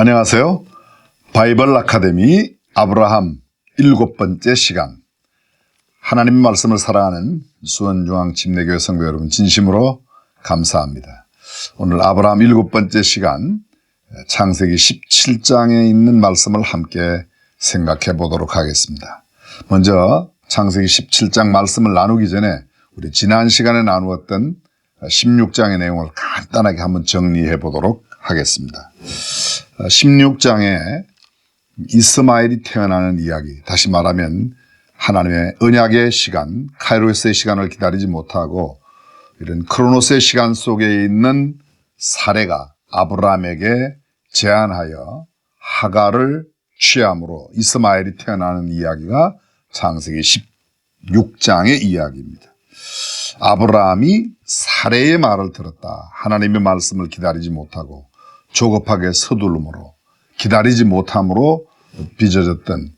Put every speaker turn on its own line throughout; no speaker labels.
안녕하세요. 바이블 아카데미 아브라함 7번째 시간. 하나님 말씀을 사랑하는 수원중앙 침례교회 성도 여러분 진심으로 감사합니다. 오늘 아브라함 7번째 시간 창세기 17장에 있는 말씀을 함께 생각해 보도록 하겠습니다. 먼저 창세기 17장 말씀을 나누기 전에 우리 지난 시간에 나누었던 16장의 내용을 간단하게 한번 정리해 보도록 하겠습니다. 16장에 이스마엘이 태어나는 이야기, 다시 말하면 하나님의 언약의 시간, 카이로스의 시간을 기다리지 못하고 이런 크로노스의 시간 속에 있는 사레가 아브라함에게 제안하여 하갈을 취함으로 이스마엘이 태어나는 이야기가 창세기 16장의 이야기입니다. 아브라함이 사레의 말을 들었다. 하나님의 말씀을 기다리지 못하고 조급하게 서둘름으로 기다리지 못함으로 빚어졌던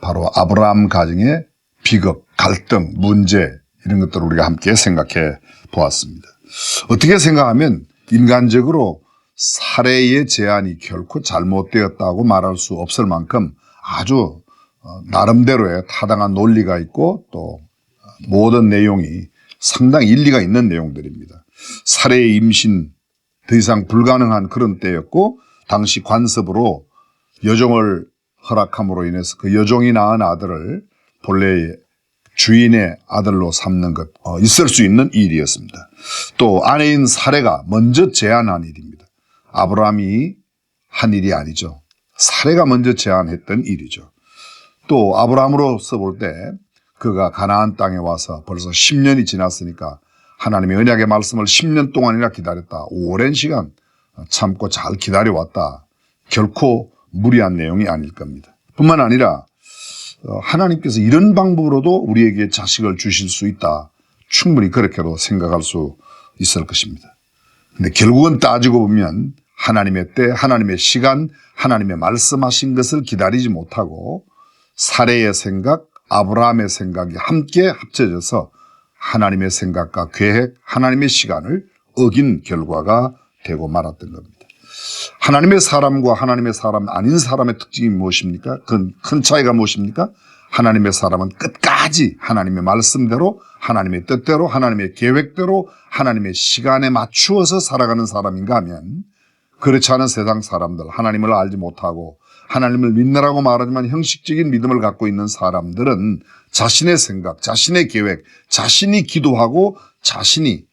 바로 아브라함 가정의 비극, 갈등, 문제 이런 것들을 우리가 함께 생각해 보았습니다. 어떻게 생각하면 인간적으로 사레의 제안이 결코 잘못되었다고 말할 수 없을 만큼 아주 나름대로의 타당한 논리가 있고 또 모든 내용이 상당히 일리가 있는 내용들입니다. 사레의 임신 더 이상 불가능한 그런 때였고 당시 관습으로 여종을 허락함으로 인해서 그 여종이 낳은 아들을 본래 주인의 아들로 삼는 것 있을 수 있는 일이었습니다. 또 아내인 사레가 먼저 제안한 일입니다. 아브라함이 한 일이 아니죠. 사레가 먼저 제안했던 일이죠. 또 아브라함으로서 볼 때 그가 가나안 땅에 와서 벌써 10년이 지났으니까 하나님의 언약의 말씀을 10년 동안이나 기다렸다. 오랜 시간 참고 잘 기다려왔다. 결코 무리한 내용이 아닐 겁니다. 뿐만 아니라 하나님께서 이런 방법으로도 우리에게 자식을 주실 수 있다. 충분히 그렇게도 생각할 수 있을 것입니다. 근데 결국은 따지고 보면 하나님의 때, 하나님의 시간, 하나님의 말씀하신 것을 기다리지 못하고 사레의 생각, 아브라함의 생각이 함께 합쳐져서 하나님의 생각과 계획, 하나님의 시간을 어긴 결과가 되고 말았던 겁니다. 하나님의 사람과 하나님의 사람 아닌 사람의 특징이 무엇입니까? 큰 차이가 무엇입니까? 하나님의 사람은 끝까지 하나님의 말씀대로, 하나님의 뜻대로, 하나님의 계획대로, 하나님의 시간에 맞추어서 살아가는 사람인가 하면 그렇지 않은 세상 사람들, 하나님을 알지 못하고 하나님을 믿느라고 말하지만 형식적인 믿음을 갖고 있는 사람들은 자신의 생각, 자신의 계획, 자신이 기도하고 자신이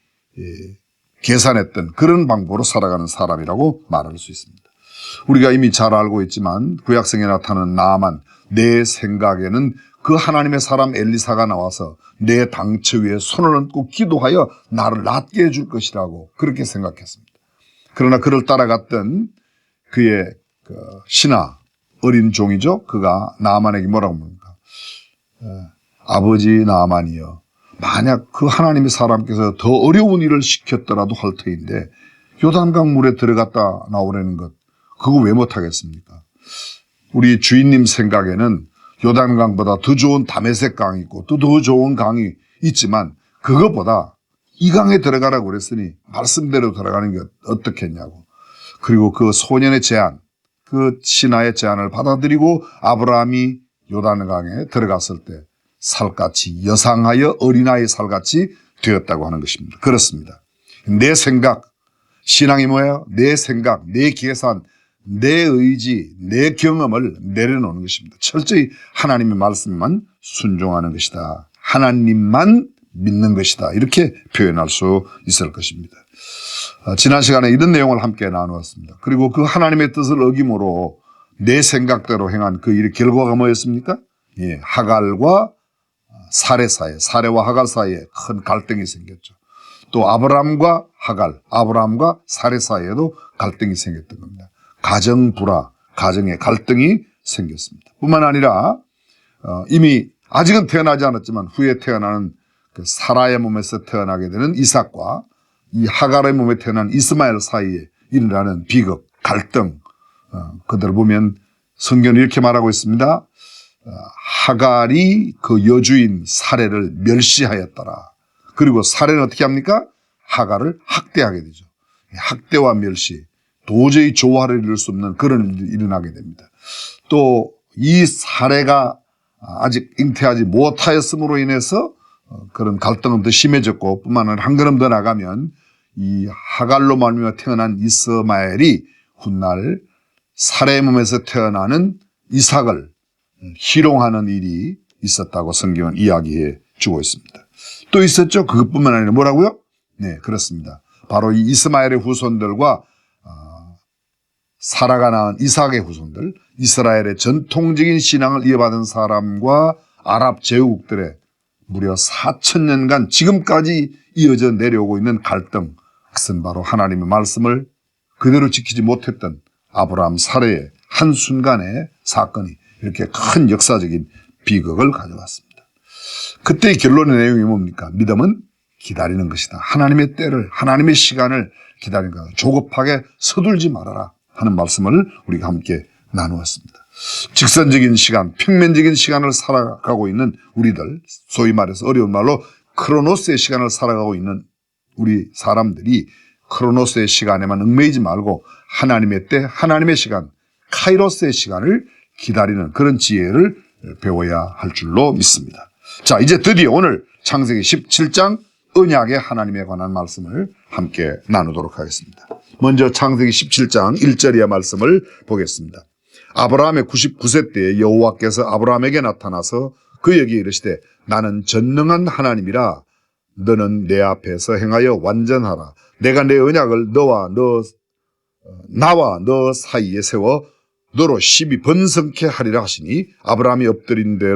계산했던 그런 방법으로 살아가는 사람이라고 말할 수 있습니다. 우리가 이미 잘 알고 있지만 구약성에 나타나는 나아만, 내 생각에는 그 하나님의 사람 엘리사가 나와서 내 당처 위에 손을 얹고 기도하여 나를 낫게 해줄 것이라고 그렇게 생각했습니다. 그러나 그를 따라갔던 그의 신하, 어린 종이죠. 그가 나아만에게 뭐라고 합니까? 아버지 나아만이여, 만약 그 하나님의 사람께서 더 어려운 일을 시켰더라도 할 터인데 요단강 물에 들어갔다 나오라는 것, 그거 왜 못하겠습니까? 우리 주인님 생각에는 요단강보다 더 좋은 다메섹 강이 있고 또 더 좋은 강이 있지만 그것보다 이 강에 들어가라고 그랬으니 말씀대로 들어가는 게 어떻겠냐고. 그리고 그 소년의 제안, 그 신하의 제안을 받아들이고 아브라함이 요단강에 들어갔을 때 살같이 여상하여 어린아이 살같이 되었다고 하는 것입니다. 그렇습니다. 내 생각, 신앙이 뭐예요? 내 생각, 내 계산, 내 의지, 내 경험을 내려놓는 것입니다. 철저히 하나님의 말씀만 순종하는 것이다. 하나님만 믿는 것이다. 이렇게 표현할 수 있을 것입니다. 지난 시간에 이런 내용을 함께 나누었습니다. 그리고 그 하나님의 뜻을 어김으로 내 생각대로 행한 그 일의 결과가 뭐였습니까? 예, 하갈과 사레 사이에, 사레와 하갈 사이에 큰 갈등이 생겼죠. 또 아브라함과 하갈, 아브라함과 사레 사이에도 갈등이 생겼던 겁니다. 가정 불화, 가정의 갈등이 생겼습니다. 뿐만 아니라 이미 아직은 태어나지 않았지만 후에 태어나는 그 사라의 몸에서 태어나게 되는 이삭과 이 하갈의 몸에 태어난 이스마엘 사이에 일어나는 비극, 갈등, 그들을 보면 성경은 이렇게 말하고 있습니다. 하갈이 그 여주인 사레를 멸시하였더라. 그리고 사레는 어떻게 합니까? 하갈을 학대하게 되죠. 학대와 멸시, 도저히 조화를 이룰 수 없는 그런 일이 일어나게 됩니다. 또 이 사례가 아직 잉태하지 못하였음으로 인해서 그런 갈등은 더 심해졌고, 뿐만 아니라 한 걸음 더 나가면 이 하갈로 말미암아 태어난 이스마엘이 훗날 사레의 몸에서 태어나는 이삭을 희롱하는 일이 있었다고 성경은 이야기해 주고 있습니다. 또 있었죠. 그것뿐만 아니라 뭐라고요? 네, 그렇습니다. 바로 이 이스마엘의 후손들과 사라가 낳은 이삭의 후손들, 이스라엘의 전통적인 신앙을 이어받은 사람과 아랍 제후국들의 무려 4,000년간 지금까지 이어져 내려오고 있는 갈등, 그것은 바로 하나님의 말씀을 그대로 지키지 못했던 아브라함 사례의 한순간의 사건이 이렇게 큰 역사적인 비극을 가져왔습니다. 그때의 결론의 내용이 뭡니까? 믿음은 기다리는 것이다. 하나님의 때를, 하나님의 시간을 기다리는 것이다. 조급하게 서둘지 말아라 하는 말씀을 우리가 함께 나누었습니다. 직선적인 시간, 평면적인 시간을 살아가고 있는 우리들, 소위 말해서 어려운 말로 크로노스의 시간을 살아가고 있는 우리 사람들이 크로노스의 시간에만 얽매이지 말고 하나님의 때, 하나님의 시간, 카이로스의 시간을 기다리는 그런 지혜를 배워야 할 줄로 믿습니다. 자, 이제 드디어 오늘 창세기 17장 언약의 하나님에 관한 말씀을 함께 나누도록 하겠습니다. 먼저 창세기 17장 1절의 말씀을 보겠습니다. 아브라함의 99세 때에 여호와께서 아브라함에게 나타나서 그에게 이르시되 나는 전능한 하나님이라 너는 내 앞에서 행하여 완전하라. 내가 내 언약을 나와 너 사이에 세워 너로 심히 번성케 하리라 하시니 아브라함이 엎드린데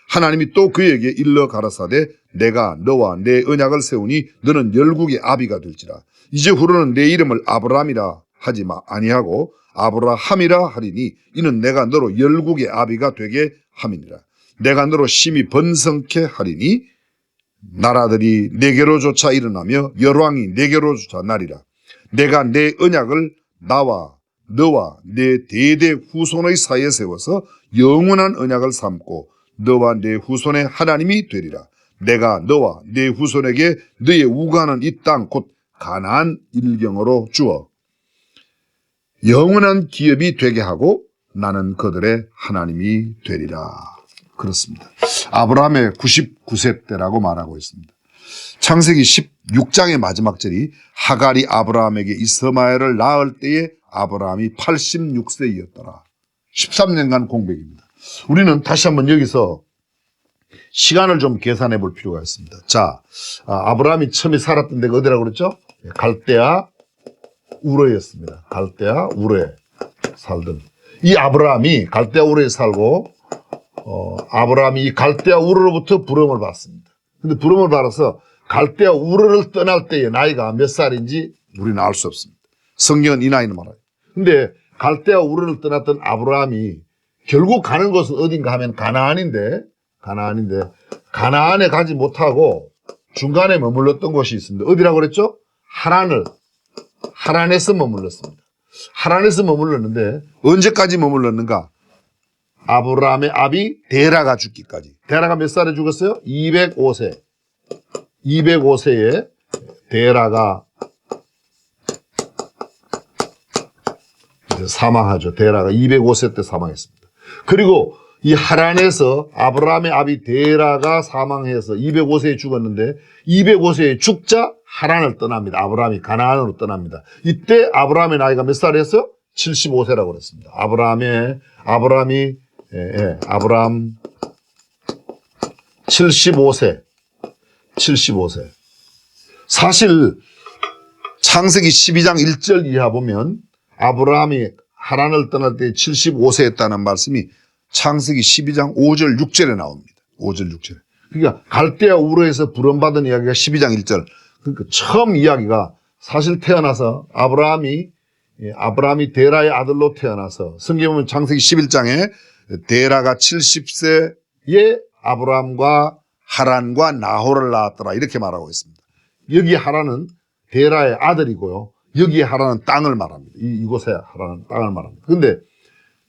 하나님이 또 그에게 일러 가라사대 내가 너와 내 언약을 세우니 너는 열국의 아비가 될지라. 이제 후로는 내 이름을 아브라함이라 하지 아니하고 아브라함이라 하리니 이는 내가 너로 열국의 아비가 되게 함이니라. 내가 너로 심히 번성케 하리니 나라들이 내게로 조차 일어나며 열왕이 내게로 조차 나리라. 내가 내 언약을 나와 너와 내 대대 후손의 사이에 세워서 영원한 언약을 삼고 너와 내 후손의 하나님이 되리라. 내가 너와 내 후손에게 너의 우가는 이 땅 곧 가나안 일경으로 주어 영원한 기업이 되게 하고 나는 그들의 하나님이 되리라. 그렇습니다. 아브라함의 99세 때라고 말하고 있습니다. 창세기 16장의 마지막 절이 하갈이 아브라함에게 이스마엘을 낳을 때에 아브라함이 86세이었더라. 13년간 공백입니다. 우리는 다시 한번 여기서 시간을 좀 계산해 볼 필요가 있습니다. 자, 아브라함이 처음에 살았던 데가 어디라고 그랬죠? 갈대아 우르였습니다. 갈대아 우르에 살던 이 아브라함이 갈대아 우르에 살고 아브라함이 이 갈대아 우르로부터 부름을 받습니다. 근데 부름을 받아서 갈대아 우르를 떠날 때의 나이가 몇 살인지 우리는 알 수 없습니다. 성경은 이 나이는 말아요. 근데 갈대아 우르를 떠났던 아브라함이 결국 가는 곳은 어딘가 하면 가나안인데 가나안에 가지 못하고 중간에 머물렀던 곳이 있습니다. 어디라고 그랬죠? 하란에서 머물렀습니다. 하란에서 머물렀는데 언제까지 머물렀는가? 아브라함의 아비 데라가 죽기까지. 데라가 몇 살에 죽었어요? 205세. 205세에 데라가 사망하죠. 데라가 205세 때 사망했습니다. 그리고 이 하란에서 아브라함의 아비 데라가 사망해서 205세에 죽었는데 205세에 죽자 하란을 떠납니다. 아브라함이 가나안으로 떠납니다. 이때 아브라함의 나이가 몇 살이었어요? 75세라고 그랬습니다. 아브라함 75세. 사실 창세기 12장 1절 이하 보면 아브라함이 하란을 떠날 때 75세였다는 말씀이 창세기 12장 5절 6절에 나옵니다. 5절 6절에. 그러니까 갈대아 우르에서 부름받은 이야기가 12장 1절. 그러니까 처음 이야기가 사실 태어나서 아브라함이 데라의 아들로 태어나서 성경 보면 창세기 11장에 데라가 70세에 아브라함과 하란과 나홀을 낳았더라 이렇게 말하고 있습니다. 여기 하란은 데라의 아들이고요. 여기 하란은 땅을 말합니다. 이곳에 하란은 땅을 말합니다. 근데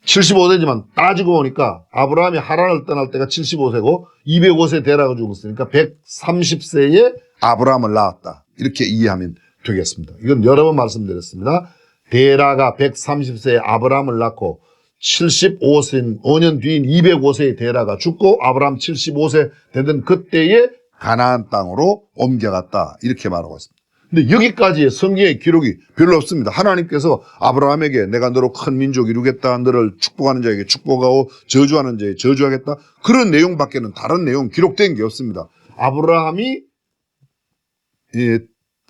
75세지만 따지고 보니까 아브라함이 하란을 떠날 때가 75세고 205세 데라가 죽었으니까 130세에 아브라함을 낳았다. 이렇게 이해하면 되겠습니다. 이건 여러 번 말씀드렸습니다. 데라가 130세에 아브라함을 낳고 75세, 5년 뒤인 205세의 데라가 죽고 아브라함 75세 되던 그때에 가나안 땅으로 옮겨갔다. 이렇게 말하고 있습니다. 근데 여기까지의 성경의 기록이 별로 없습니다. 하나님께서 아브라함에게 내가 너로 큰 민족 이루겠다. 너를 축복하는 자에게 축복하고 저주하는 자에게 저주하겠다. 그런 내용밖에는 다른 내용 기록된 게 없습니다. 아브라함이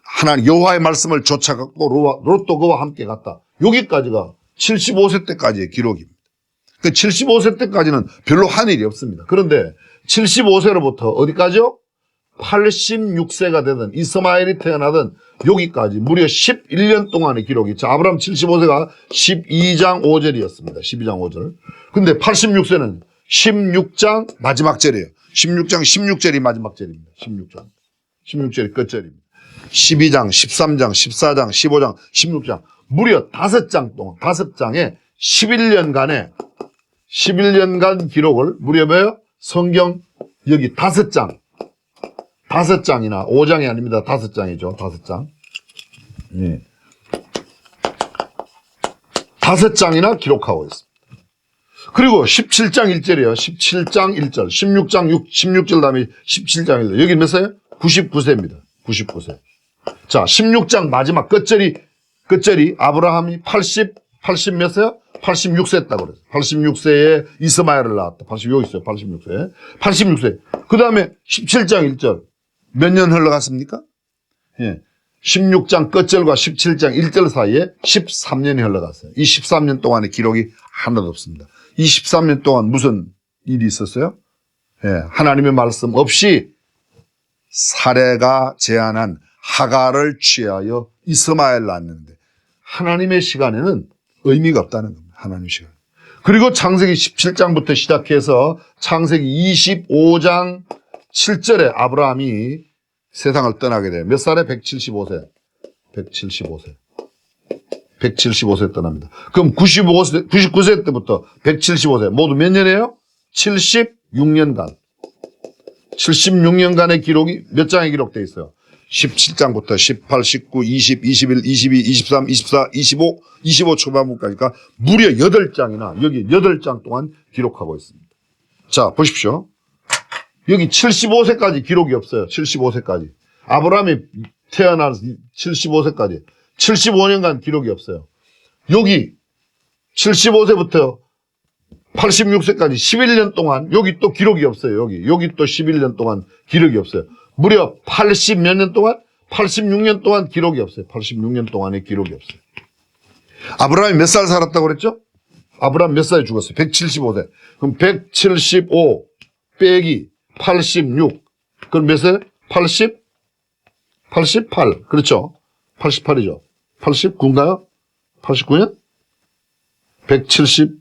하나님 여호와의 말씀을 쫓아갔고 롯도 그와 함께 갔다. 여기까지가 75세 때까지의 기록입니다. 그 75세 때까지는 별로 한 일이 없습니다. 그런데 75세로부터 어디까지요? 86세가 되던 이스마엘이 태어나던 여기까지 무려 11년 동안의 기록이 있죠. 아브라함 75세가 12장 5절이었습니다. 12장 5절. 근데 86세는 16장 마지막 절이에요. 16장 16절이 마지막 절입니다. 16절이 끝절입니다. 12장, 13장, 14장, 15장, 16장 무려 5장 동안 5장에 11년간 기록을 무려 뭐예요? 성경 여기 5장이나 5장이 아닙니다. 5장이죠. 5장. 예. 5장이나 기록하고 있습니다. 그리고 17장 1절이에요. 17장 1절, 16절 다음에 17장 1절. 여기 몇 세요? 99세입니다. 99세. 자, 16장 마지막 끝절이 아브라함이 80 몇 세요? 86세 했다고 그랬어요. 86세에 이스마엘을 낳았다. 여기 있어요. 86세. 그 다음에 17장 1절. 몇 년 흘러갔습니까? 예. 16장 끝절과 17장 1절 사이에 13년이 흘러갔어요. 이 13년 동안의 기록이 하나도 없습니다. 이 13년 동안 무슨 일이 있었어요? 예. 하나님의 말씀 없이 사레가 제안한 하가를 취하여 이스마엘 낳았는데 하나님의 시간에는 의미가 없다는 겁니다. 하나님의 시간. 그리고 창세기 17장부터 시작해서 창세기 25장 7절에 아브라함이 세상을 떠나게 돼요. 몇 살에? 175세. 175세 떠납니다. 그럼 99세 때부터 175세 모두 몇 년이에요? 76년간. 76년간의 기록이 몇 장에 기록되어 있어요? 17장부터 18, 19, 20, 21, 22, 23, 24, 25 초반부까지가 무려 8장이나 여기 8장 동안 기록하고 있습니다. 자, 보십시오. 여기 75세까지 기록이 없어요. 75세까지. 아브라함이 태어난 75세까지. 75년간 기록이 없어요. 여기 75세부터 86세까지 11년 동안 여기 또 기록이 없어요. 여기 또 11년 동안 기록이 없어요. 무려 80 몇 년 동안? 86년 동안 기록이 없어요. 86년 동안의 기록이 없어요. 아브라함이 몇 살 살았다고 그랬죠? 아브라함 몇 살에 죽었어요? 175세. 그럼 175 빼기 86. 그럼 몇 세? 88. 그렇죠? 88이죠. 89인가요? 89년? 170.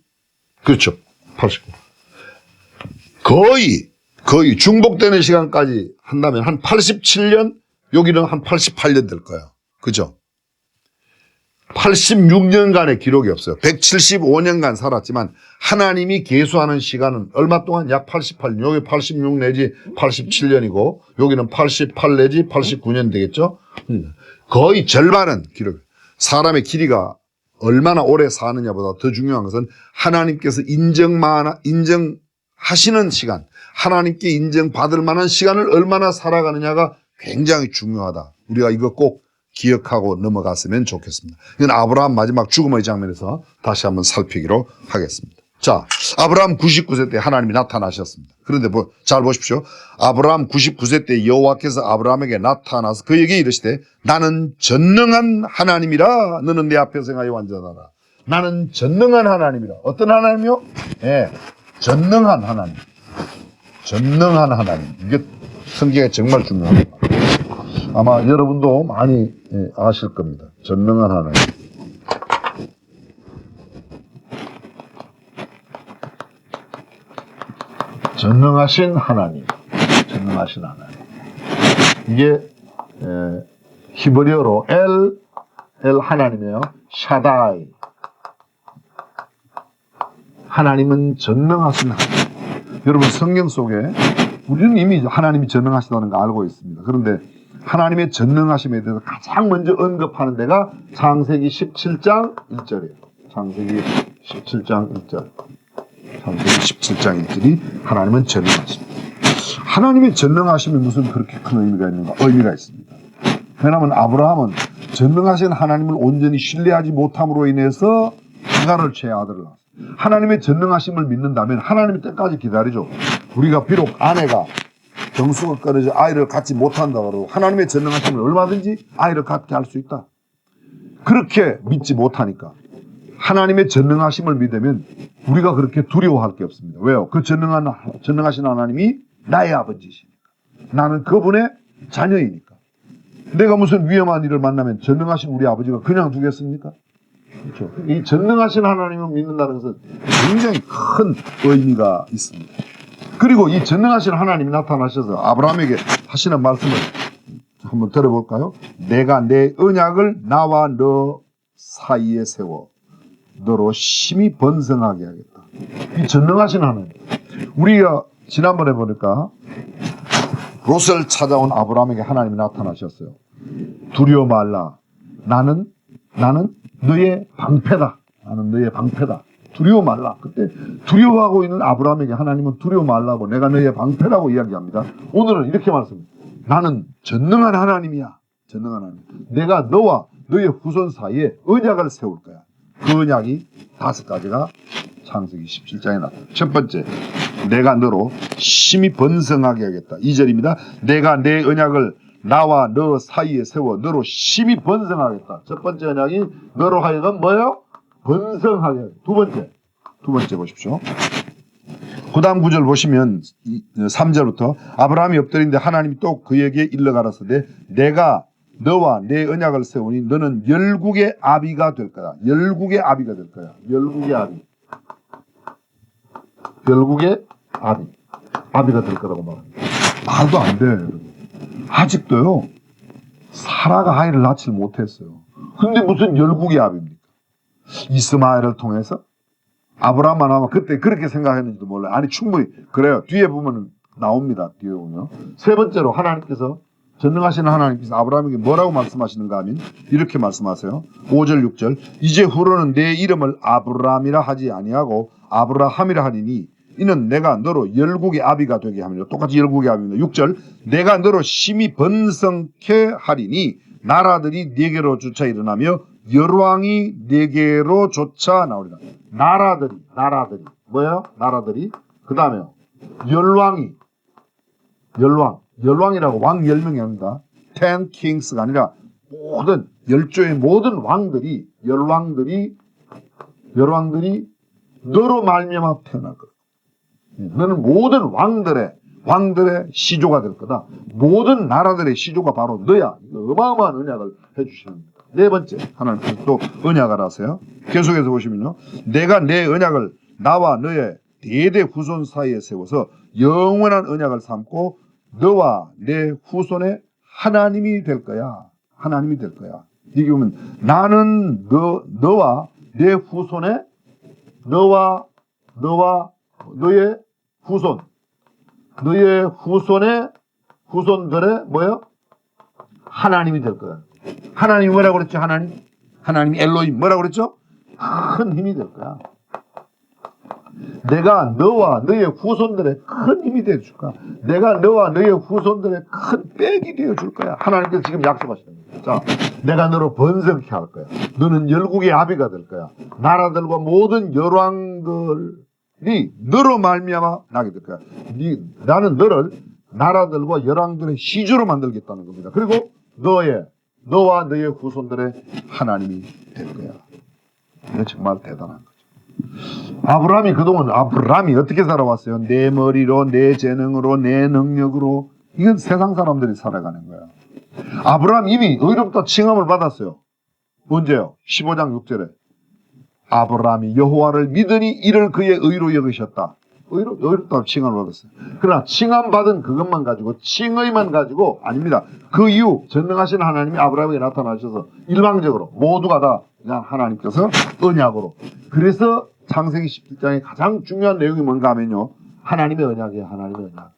그렇죠. 89. 거의 중복되는 시간까지 한다면 한 87년, 여기는 한 88년 될 거예요. 그죠? 86년간의 기록이 없어요. 175년간 살았지만 하나님이 계수하는 시간은 얼마 동안? 약 88년. 여기 86 내지 87년이고 여기는 88 내지 89년 되겠죠? 거의 절반은 기록. 사람의 길이가 얼마나 오래 사느냐보다 더 중요한 것은 하나님께서 인정하시는 시간, 하나님께 인정받을 만한 시간을 얼마나 살아가느냐가 굉장히 중요하다. 우리가 이거 꼭 기억하고 넘어갔으면 좋겠습니다. 이건 아브라함 마지막 죽음의 장면에서 다시 한번 살피기로 하겠습니다. 자, 아브라함 99세 때 하나님이 나타나셨습니다. 그런데 잘 보십시오. 아브라함 99세 때 여호와께서 아브라함에게 나타나서 그에게 이르시되 나는 전능한 하나님이라 너는 내 앞에서 행하여 완전하라. 나는 전능한 하나님이라. 어떤 하나님이요? 예, 전능한 하나님. 전능한 하나님. 이게 성경에 정말 중요합니다. 아마 여러분도 많이 아실 겁니다. 전능한 하나님. 전능하신 하나님. 전능하신 하나님. 이게 히브리어로 엘 하나님이에요. 샤다이. 하나님은 전능하신 하나님. 여러분 성경 속에 우리는 이미 하나님이 전능하시다는 거 알고 있습니다. 그런데 하나님의 전능하심에 대해서 가장 먼저 언급하는 데가 창세기 17장 1절이에요. 창세기 17장 1절. 창세기 17장 1절이 하나님은 전능하십니다. 하나님의 전능하심이 무슨 그렇게 큰 의미가 있는가? 의미가 있습니다. 왜냐하면 아브라함은 전능하신 하나님을 온전히 신뢰하지 못함으로 인해서 하갈을 취해 아들을 낳았어요. 하나님의 전능하심을 믿는다면 하나님의 때까지 기다리죠. 우리가 비록 아내가 정수가 끊어져 아이를 갖지 못한다고 하나님의 전능하심을 얼마든지 아이를 갖게 할 수 있다. 그렇게 믿지 못하니까 하나님의 전능하심을 믿으면 우리가 그렇게 두려워할 게 없습니다. 왜요? 그 전능하신 하나님이 나의 아버지시니까. 나는 그분의 자녀이니까. 내가 무슨 위험한 일을 만나면 전능하신 우리 아버지가 그냥 두겠습니까? 그렇죠. 이 전능하신 하나님을 믿는다는 것은 굉장히 큰 의미가 있습니다. 그리고 이 전능하신 하나님이 나타나셔서 아브라함에게 하시는 말씀을 한번 들어볼까요? 내가 내 언약을 나와 너 사이에 세워 너로 심히 번성하게 하겠다. 이 전능하신 하나님. 우리가 지난번에 보니까 롯을 찾아온 아브라함에게 하나님이 나타나셨어요. 두려워 말라. 나는 너의 방패다. 나는 너의 방패다. 두려워 말라. 그때 두려워하고 있는 아브라함에게 하나님은 두려워 말라고 내가 너의 방패라고 이야기합니다. 오늘은 이렇게 말씀합니다. 나는 전능한 하나님이야. 전능한 하나님. 내가 너와 너의 후손 사이에 언약을 세울 거야. 그 언약이 5가지가 창세기 17장에 나와요. 첫 번째, 내가 너로 심히 번성하게 하겠다. 2절입니다. 내가 내 언약을 나와 너 사이에 세워 너로 심히 번성하겠다. 첫 번째 언약이 너로 하여금 뭐예요? 번성하게. 두 번째 보십시오. 그 다음 구절 보시면 3절부터 아브라함이 엎드린데 하나님이 또 그에게 일러 가라사대 내가 너와 내 언약을 세우니 너는 열국의 아비가 될 거야. 열국의 아비가 될 거야. 열국의 아비. 열국의 아비. 아비가 될 거라고 말합니다. 말도 안 돼. 여러분. 아직도요. 사라가 아이를 낳지 못했어요. 근데 무슨 열국의 아비입니까? 이스마엘을 통해서 아브라함만 아마 그때 그렇게 생각했는지도 몰라요. 아니 충분히 그래요. 뒤에 보면 나옵니다. 뒤에 보면. 세 번째로 하나님께서 전능하신 하나님께서 아브라함에게 뭐라고 말씀하시는가 하면 이렇게 말씀하세요. 5절 6절 이제 후로는 내 이름을 아브라함이라 하지 아니하고 아브라함이라 하리니 이는 내가 너로 열국의 아비가 되게 하며 똑같이 열국의 아비입니다. 6절 내가 너로 심히 번성케 하리니 나라들이 네게로 쫓아 일어나며 열왕이 네게로 쫓아 나오리라. 나라들이 뭐예요? 나라들이 그 다음에 열왕이라고 왕 10명이 아닙니다. 10 kings가 아니라 모든 열조의 모든 왕들이 열왕들이 너로 말미암아 태어날 거다. 너는 모든 왕들의 시조가 될 거다. 모든 나라들의 시조가 바로 너야. 어마어마한 언약을 해주시는 겁니다. 네 번째 하나님께서 또 언약을 하세요. 계속해서 보시면요. 내가 내 언약을 나와 너의 대대 후손 사이에 세워서 영원한 언약을 삼고 너와 내 후손의 하나님이 될 거야. 하나님이 될 거야. 이게 보면 나는 너와 내 후손의 너와 너의 후손의 후손들의 뭐예요? 하나님이 될 거야. 하나님이 뭐라고 그랬죠? 하나님이 엘로힘 뭐라고 그랬죠? 큰 힘이 될 거야. 내가 너와 너의 후손들의 큰 힘이 되어줄 거야. 내가 너와 너의 후손들의 큰 빽이 되어줄 거야. 하나님께서 지금 약속하시는 거야. 자, 내가 너로 번성케 할 거야. 너는 열국의 아비가 될 거야. 나라들과 모든 열왕들이 너로 말미암아 나게 될 거야. 나는 너를 나라들과 열왕들의 시주로 만들겠다는 겁니다. 그리고 너와 너의 후손들의 하나님이 될 거야. 이거 정말 대단한 거죠. 아브라함이 그동안 어떻게 살아왔어요? 내 머리로, 내 재능으로, 내 능력으로. 이건 세상 사람들이 살아가는 거야. 아브라함 이미 의롭다 칭함을 받았어요. 언제요? 15장 6절에 아브라함이 여호와를 믿으니 이를 그의 의로 여기셨다. 의롭다 칭함을 받았어요. 그러나 칭함 받은 그것만 가지고 칭의만 가지고 아닙니다. 그 이후 전능하신 하나님이 아브라함에게 나타나셔서 일방적으로 모두가 다 그냥 하나님께서 언약으로. 그래서 창세기 17장의 가장 중요한 내용이 뭔가 하면요. 하나님의 언약이에요. 하나님의 언약.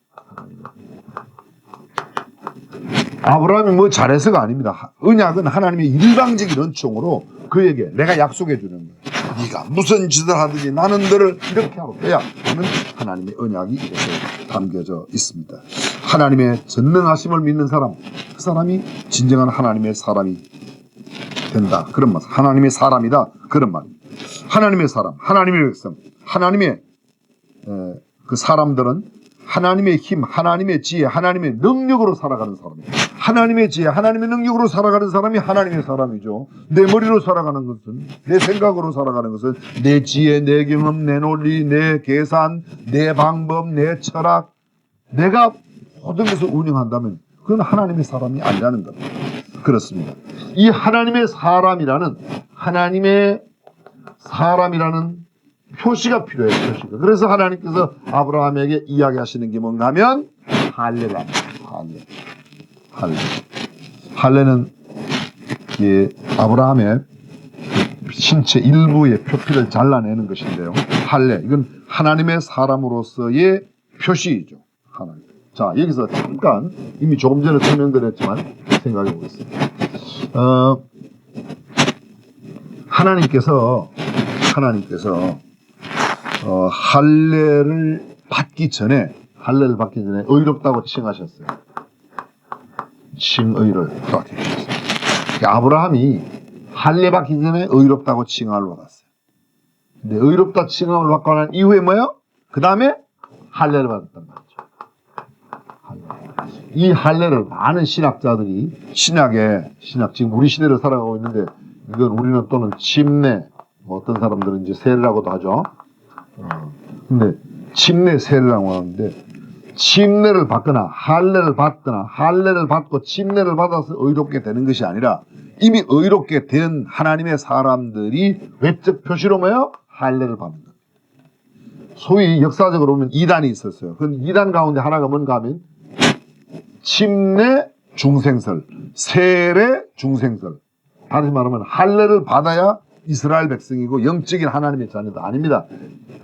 아브라함이 뭐 잘해서가 아닙니다. 언약은 하나님의 일방적인 은총으로 그에게 내가 약속해 주는 거예요. 네가 무슨 짓을 하든지 나는 너를 이렇게 하고 빼야 하는 하나님의 언약이 이렇게 담겨져 있습니다. 하나님의 전능하심을 믿는 사람, 그 사람이 진정한 하나님의 사람이 된다. 그런 말. 하나님의 사람이다. 그런 말입니다. 하나님의 사람, 하나님의 백성, 하나님의 그 사람들은 하나님의 힘, 하나님의 지혜, 하나님의 능력으로 살아가는 사람이에요. 하나님의 지혜, 하나님의 능력으로 살아가는 사람이 하나님의 사람이죠. 내 머리로 살아가는 것은, 내 생각으로 살아가는 것은 내 지혜, 내 경험, 내 논리, 내 계산, 내 방법, 내 철학, 내가 모든 것을 운영한다면 그건 하나님의 사람이 아니라는 겁니다. 그렇습니다. 이 하나님의 사람이라는 표시가 필요해요. 표시가. 그래서 하나님께서 아브라함에게 이야기하시는 게 뭔가 하면 할례라. 할례는 아브라함의 신체 일부의 표피를 잘라내는 것인데요. 할례, 이건 하나님의 사람으로서의 표시이죠. 하나님. 자, 여기서 잠깐 이미 조금 전에 설명드렸지만 생각해 보겠습니다. 하나님께서 할례를 받기 전에 의롭다고 칭하셨어요. 칭의를 받기 주셨어요. 아브라함이 할례 받기 전에 의롭다고 칭함을 받았어요. 근데 의롭다 칭함을 받고 난 이후에 뭐예요? 그 다음에 할례를 받았단 말이죠. 이 할례를 많은 신학자들이 신학 지금 우리 시대를 살아가고 있는데 이건 우리는 또는 침례, 어떤 사람들은 이제 세례라고도 하죠. 근데 침례 세례라고 하는데 침례를 받거나 할례를 받고 침례를 받아서 의롭게 되는 것이 아니라 이미 의롭게 된 하나님의 사람들이 외적 표시로 뭐예요? 할례를 받는 겁니다. 소위 역사적으로 보면 이단이 있었어요. 그 이단 가운데 하나가 뭔가 하면 침례 중생설, 세례 중생설. 다시 말하면 할례를 받아야 이스라엘 백성이고 영적인 하나님의 자녀도 아닙니다.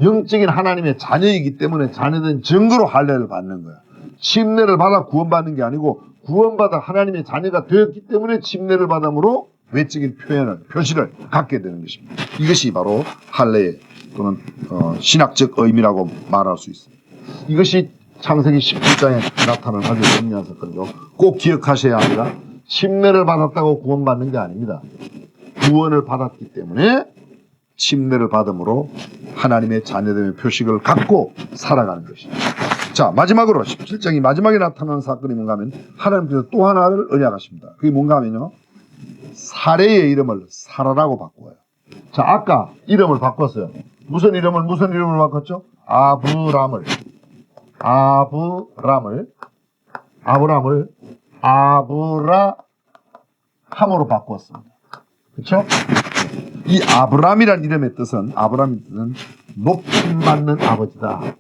영적인 하나님의 자녀이기 때문에 자녀된 증거로 할례를 받는 거야. 침례를 받아 구원받는 게 아니고 구원받아 하나님의 자녀가 되었기 때문에 침례를 받음으로 외적인 표시를 갖게 되는 것입니다. 이것이 바로 할례 또는 신학적 의미라고 말할 수 있습니다. 이것이 창세기 17장에 나타나는 아주 중요한 사건이죠. 꼭 기억하셔야 합니다. 침례를 받았다고 구원받는 게 아닙니다. 구원을 받았기 때문에 침례를 받음으로 하나님의 자녀됨의 표식을 갖고 살아가는 것입니다. 자, 마지막으로 17장이 마지막에 나타나는 사건이 뭔가 하면 하나님께서 또 하나를 언약하십니다. 그게 뭔가 하면요, 사례의 이름을 사라라고 바꿔요. 자, 아까 이름을 바꿨어요. 무슨 이름을 바꿨죠? 아브람을 아브라함으로 바꿨습니다. 그렇죠? 이 아브람이란 이름의 뜻은 높임 받는 아버지다.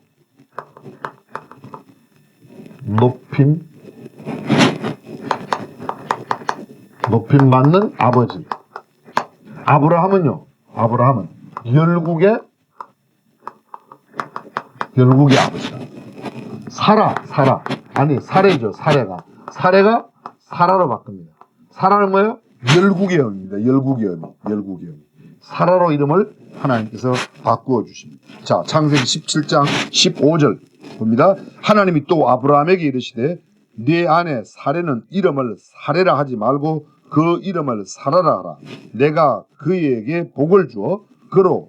높임 받는 아버지. 아브라함은 열국의 아버지다. 사례죠. 사례가 사라로 바꿉니다. 사라는 뭐예요? 열국의 의미입니다. 열국의 의미. 사라로 이름을 하나님께서 바꾸어 주십니다. 자, 창세기 17장 15절 봅니다. 하나님이 또 아브라함에게 이르시되 네 아내 사례는 이름을 사례라 하지 말고 그 이름을 사라라 하라. 내가 그에게 복을 주어 그로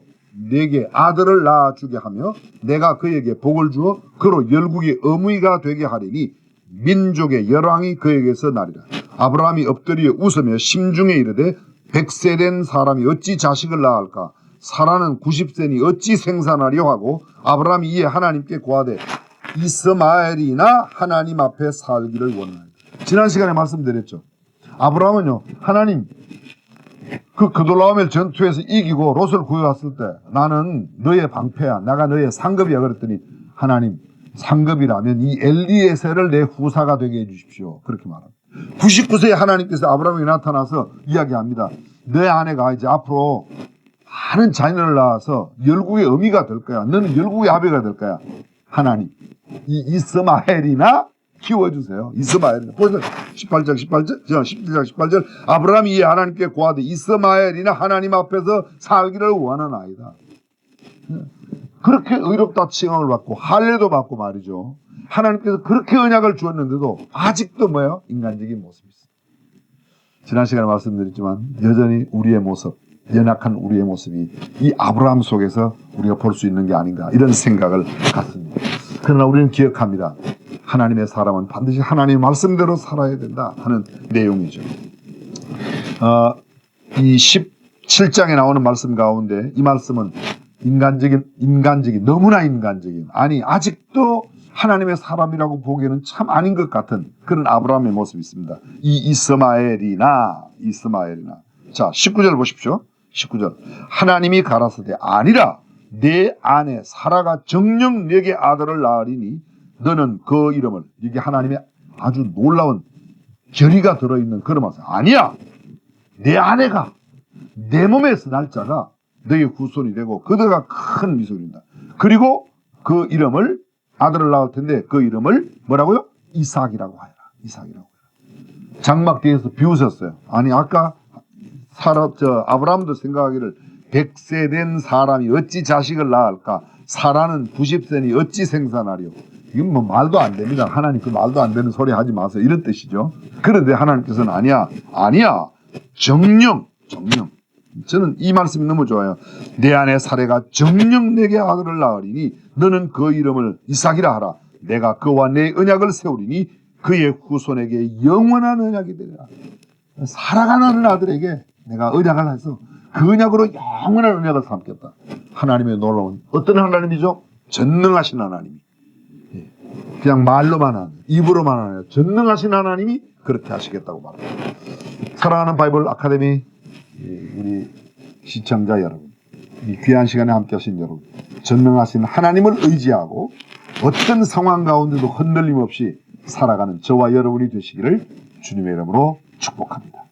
네게 아들을 낳아주게 하며 내가 그에게 복을 주어 그로 열국의 어머니가 되게 하리니 민족의 열왕이 그에게서 나리라. 아브라함이 엎드려 웃으며 심중에 이르되 100세 된 사람이 어찌 자식을 낳을까? 사라는 90세니 어찌 생산하려 하고 아브라함이 이에 하나님께 고하되 이스마엘이나 하나님 앞에 살기를 원하리라. 지난 시간에 말씀드렸죠. 아브라함은요, 하나님 그돌라오멜 전투에서 이기고 롯을 구해왔을 때 나는 너의 방패야, 내가 너의 상급이야 그랬더니 하나님 상급이라면 이 엘리에셀을 내 후사가 되게 해주십시오. 그렇게 말합니다. 99세에 하나님께서 아브라함에게 나타나서 이야기합니다. 내 아내가 이제 앞으로 많은 자녀를 낳아서 열국의 어미가 될 거야. 너는 열국의 아버지가 될 거야. 하나님, 이 이스마엘이나 키워주세요. 이스마엘이나. 벌써 18장 17장 아브라함이 이 하나님께 고하되 이스마엘이나 하나님 앞에서 살기를 원하는 아이다. 그렇게 의롭다 칭함을 받고 할례도 받고 말이죠. 하나님께서 그렇게 언약을 주었는데도 아직도 뭐예요? 인간적인 모습이 있어요. 지난 시간에 말씀드렸지만 여전히 우리의 모습, 연약한 우리의 모습이 이 아브라함 속에서 우리가 볼 수 있는 게 아닌가 이런 생각을 갖습니다. 그러나 우리는 기억합니다. 하나님의 사람은 반드시 하나님의 말씀대로 살아야 된다 하는 내용이죠. 이 17장에 나오는 말씀 가운데 이 말씀은 인간적인 너무나 인간적인 아직도 하나님의 사람이라고 보기에는 참 아닌 것 같은 그런 아브라함의 모습이 있습니다. 이 이스마엘이나 자 19절 보십시오. 19절 하나님이 가라사대 아니라 내 아내 사라가 정녕 내게 아들을 낳으리니 너는 그 이름을 이게 하나님의 아주 놀라운 결의가 들어있는 그런 말씀 아니야 내 아내가 내 몸에서 날 자가 너의 후손이 되고 그대가 큰 미소린다. 그리고 그 이름을 아들을 낳을 텐데 그 이름을 뭐라고요? 이삭이라고 하여라. 장막 뒤에서 비웃었어요. 아니 아까 아브라함도 생각하기를 100세 된 사람이 어찌 자식을 낳을까? 사라는 90세니 어찌 생산하리요? 이건 뭐 말도 안 됩니다. 하나님 그 말도 안 되는 소리 하지 마세요. 이런 뜻이죠. 그런데 하나님께서는 아니야. 정령. 저는 이 말씀이 너무 좋아요. 내 아내 사례가 정녕 내게 아들을 낳으리니 너는 그 이름을 이삭이라 하라. 내가 그와 내 언약을 세우리니 그의 후손에게 영원한 언약이 되리라. 살아가는 아들에게 내가 언약을 해서 그 언약으로 영원한 언약을 삼겠다. 하나님의 놀라운 어떤 하나님이죠? 전능하신 하나님이. 그냥 말로만 하는 입으로만 하는 전능하신 하나님이 그렇게 하시겠다고 말합니다. 사랑하는 바이블 아카데미 우리 시청자 여러분, 이 귀한 시간에 함께 하신 여러분, 전능하신 하나님을 의지하고 어떤 상황 가운데도 흔들림 없이 살아가는 저와 여러분이 되시기를 주님의 이름으로 축복합니다.